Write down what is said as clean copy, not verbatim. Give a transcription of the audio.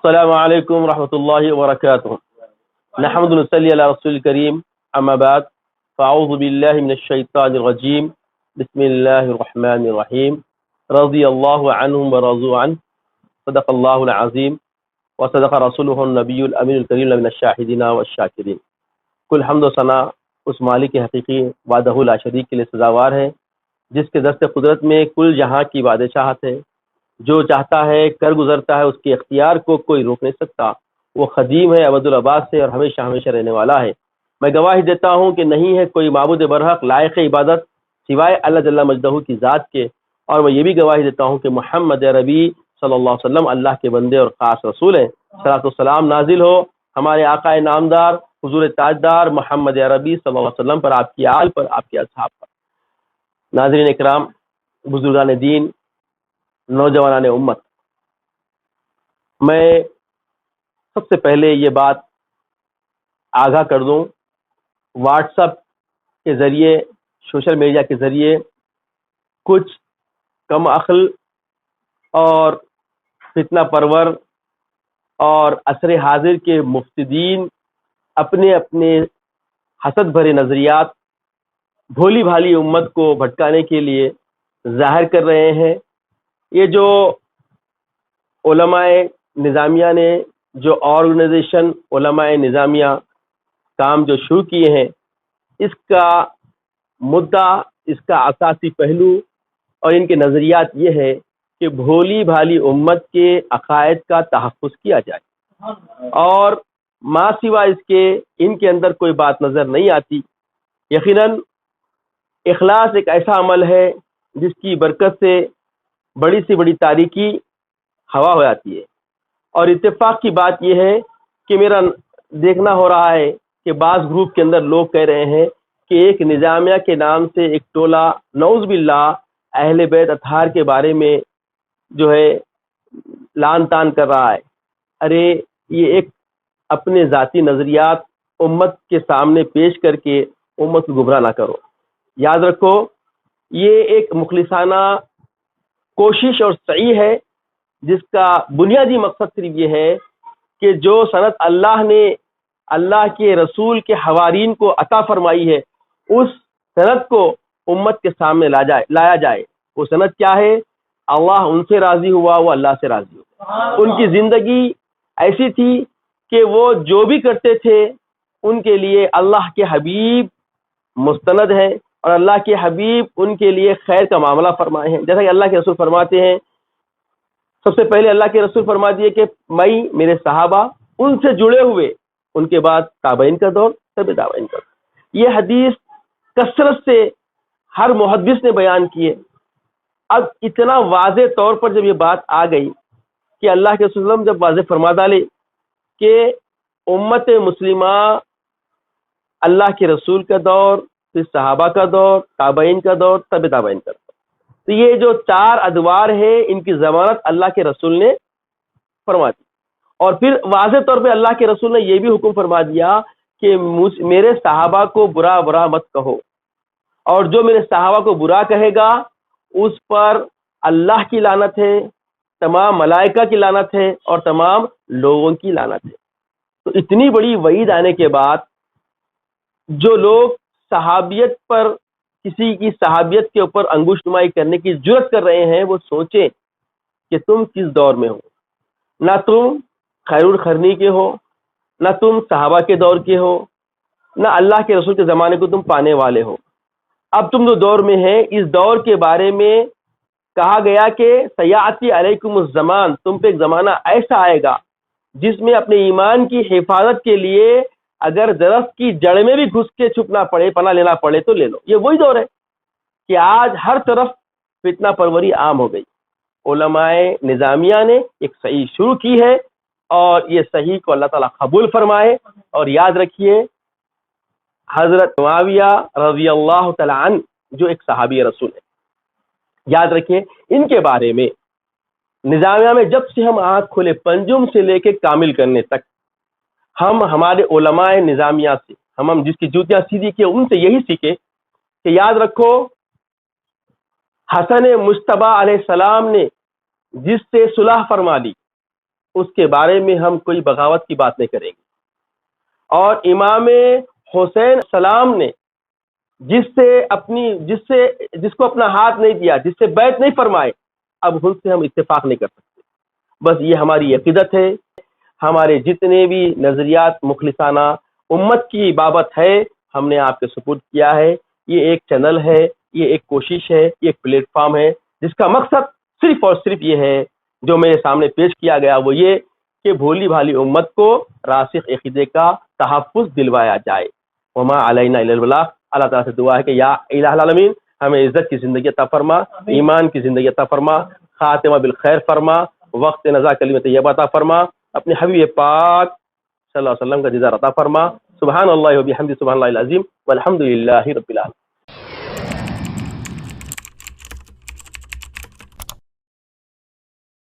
السلام علیکم ورحمۃ اللہ وبرکاتہ. نحمد ونصلی علی رسول الکریم، اما بعد فاعوذ باللہ من الشیطان الرجیم. بسم اللہ الرحمن الرحیم. رضی اللہ عنہم ورضوا عنہ. صدق اللہ العظیم وصدق رسولہ النبی الامین الکریم من الشاہدین والشاکرین. کل حمد و ثنا اس مالک حقیقی وحدہ لا شریک کے لیے سزاوار ہے، جس کے دست قدرت میں کل جہاں کی بادشاہت ہے. جو چاہتا ہے کر گزرتا ہے، اس کے اختیار کو کوئی روک نہیں سکتا. وہ قدیم ہے، ابد الآباد سے، اور ہمیشہ ہمیشہ رہنے والا ہے. میں گواہی دیتا ہوں کہ نہیں ہے کوئی معبود برحق لائق عبادت سوائے اللہ جل مجدہ کی ذات کے، اور میں یہ بھی گواہی دیتا ہوں کہ محمد ربی صلی اللہ علیہ وسلم اللہ کے بندے اور خاص رسول ہیں. صلاۃ والسلام نازل ہو ہمارے آقا نامدار حضور تاجدار محمد ربی صلی اللہ علیہ وسلم پر، آپ کی آل پر، آپ کے اصحاب پر. ناظرین اکرام، بزرگان دین، نوجوانان امت، میں سب سے پہلے یہ بات آگاہ کر دوں، واٹس ایپ کے ذریعے، سوشل میڈیا کے ذریعے کچھ کم عقل اور فتنہ پرور اور عصر حاضر کے مفسدین اپنے اپنے حسد بھرے نظریات بھولی بھالی امت کو بھٹکانے کے لیے ظاہر کر رہے ہیں. یہ جو علماء نظامیہ نے، جو آرگنائزیشن علماء نظامیہ کام جو شروع کیے ہیں، اس کا مدعا، اس کا اساسی پہلو اور ان کے نظریات یہ ہے کہ بھولی بھالی امت کے عقائد کا تحفظ کیا جائے، اور ما سوا اس کے ان کے اندر کوئی بات نظر نہیں آتی. یقیناً اخلاص ایک ایسا عمل ہے جس کی برکت سے بڑی سے بڑی تاریکی ہوا ہو جاتی ہے. اور اتفاق کی بات یہ ہے کہ میرا دیکھنا ہو رہا ہے کہ بعض گروپ کے اندر لوگ کہہ رہے ہیں کہ ایک نظامیہ کے نام سے ایک ٹولہ نعوذ باللہ اہل بیت اطہار کے بارے میں جو ہے لان تان کر رہا ہے. ارے یہ ایک اپنے ذاتی نظریات امت کے سامنے پیش کر کے امت کو گمراہ نہ کرو. یاد رکھو، یہ ایک مخلصانہ کوشش اور سعی ہے جس کا بنیادی مقصد صرف یہ ہے کہ جو صنعت اللہ نے اللہ کے رسول کے حوارین کو عطا فرمائی ہے، اس صنعت کو امت کے سامنے لایا جائے. وہ صنعت کیا ہے؟ اللہ ان سے راضی ہوا، وہ اللہ سے راضی ہوا. ان کی زندگی ایسی تھی کہ وہ جو بھی کرتے تھے ان کے لیے اللہ کے حبیب مستند ہے، اور اللہ کے حبیب ان کے لیے خیر کا معاملہ فرمائے ہیں. جیسا کہ اللہ کے رسول فرماتے ہیں، سب سے پہلے اللہ کے رسول فرما دیے کہ میں، میرے صحابہ، ان سے جڑے ہوئے، ان کے بعد تابعین کا دور، تب تابعین کا دور. یہ حدیث کثرت سے ہر محدث نے بیان کی ہے. اب اتنا واضح طور پر جب یہ بات آ گئی کہ اللہ کے رسول جب واضح فرما ڈالے کہ امت مسلمہ اللہ کے رسول کا دور، پھر صحابہ کا دور، تابعین کا دور، تب تابعین کا دور، تو یہ جو چار ادوار ہے ان کی ضمانت اللہ کے رسول نے فرما دی. اور پھر واضح طور پہ اللہ کے رسول نے یہ بھی حکم فرما دیا کہ میرے صحابہ کو برا برا مت کہو، اور جو میرے صحابہ کو برا کہے گا اس پر اللہ کی لعنت ہے، تمام ملائکہ کی لعنت ہے، اور تمام لوگوں کی لعنت ہے. تو اتنی بڑی وعید آنے کے بعد جو لوگ صحابیت پر، کسی کی صحابیت کے اوپر انگشت نمائی کرنے کی جرت کر رہے ہیں، وہ سوچیں کہ تم کس دور میں ہو. نہ تم خیر القرنی کے ہو، نہ تم صحابہ کے دور کے ہو، نہ اللہ کے رسول کے زمانے کو تم پانے والے ہو. اب تم جو دور میں ہیں، اس دور کے بارے میں کہا گیا کہ سیاتی علیکم الزمان، تم پہ ایک زمانہ ایسا آئے گا جس میں اپنے ایمان کی حفاظت کے لیے اگر درخت کی جڑ میں بھی گھس کے چھپنا پڑے، پناہ لینا پڑے تو لے لو. یہ وہی دور ہے کہ آج ہر طرف فتنہ پروری عام ہو گئی. علماء نظامیہ نے ایک صحیح شروع کی ہے، اور یہ صحیح کو اللہ تعالیٰ قبول فرمائے. اور یاد رکھیے، حضرت معاویہ رضی اللہ تعالی عنہ جو ایک صحابی رسول ہے، یاد رکھیے ان کے بارے میں نظامیہ میں جب سے ہم آنکھ کھولے، پنجم سے لے کے کامل کرنے تک، ہم ہمارے علماء نظامیہ سے، ہم جس کی جوتیاں سیدھی کی ان سے یہی سیکھے کہ یاد رکھو، حسن مجتبیٰ علیہ السلام نے جس سے صلح فرما لی، اس کے بارے میں ہم کوئی بغاوت کی بات نہیں کریں گے. اور امام حسین السلام نے جس کو اپنا ہاتھ نہیں دیا، جس سے بیعت نہیں فرمائے، اب ان سے ہم اتفاق نہیں کر سکتے. بس یہ ہماری عقیدت ہے. ہمارے جتنے بھی نظریات مخلصانہ امت کی بابت ہے، ہم نے آپ کے سپرد کیا ہے. یہ ایک چینل ہے، یہ ایک کوشش ہے، یہ ایک پلیٹ فارم ہے جس کا مقصد صرف اور صرف یہ ہے جو میرے سامنے پیش کیا گیا، وہ یہ کہ بھولی بھالی امت کو راسخ عقیدے کا تحفظ دلوایا جائے. وما علینا الا البلاغ. اللہ تعالیٰ سے دعا ہے کہ یا الہ العالمین ہمیں عزت کی زندگی عطا فرما، ایمان کی زندگی عطا فرما، خاتمہ بالخیر فرما، وقت نزا کلمہ طیبہ عطا فرما، اپنے حبیب پاک صلی اللہ علیہ وسلم کا دیدار عطا فرما. سبحان اللہ و بحمدہ، سبحان اللہ العظیم والحمد للہ رب العالمین.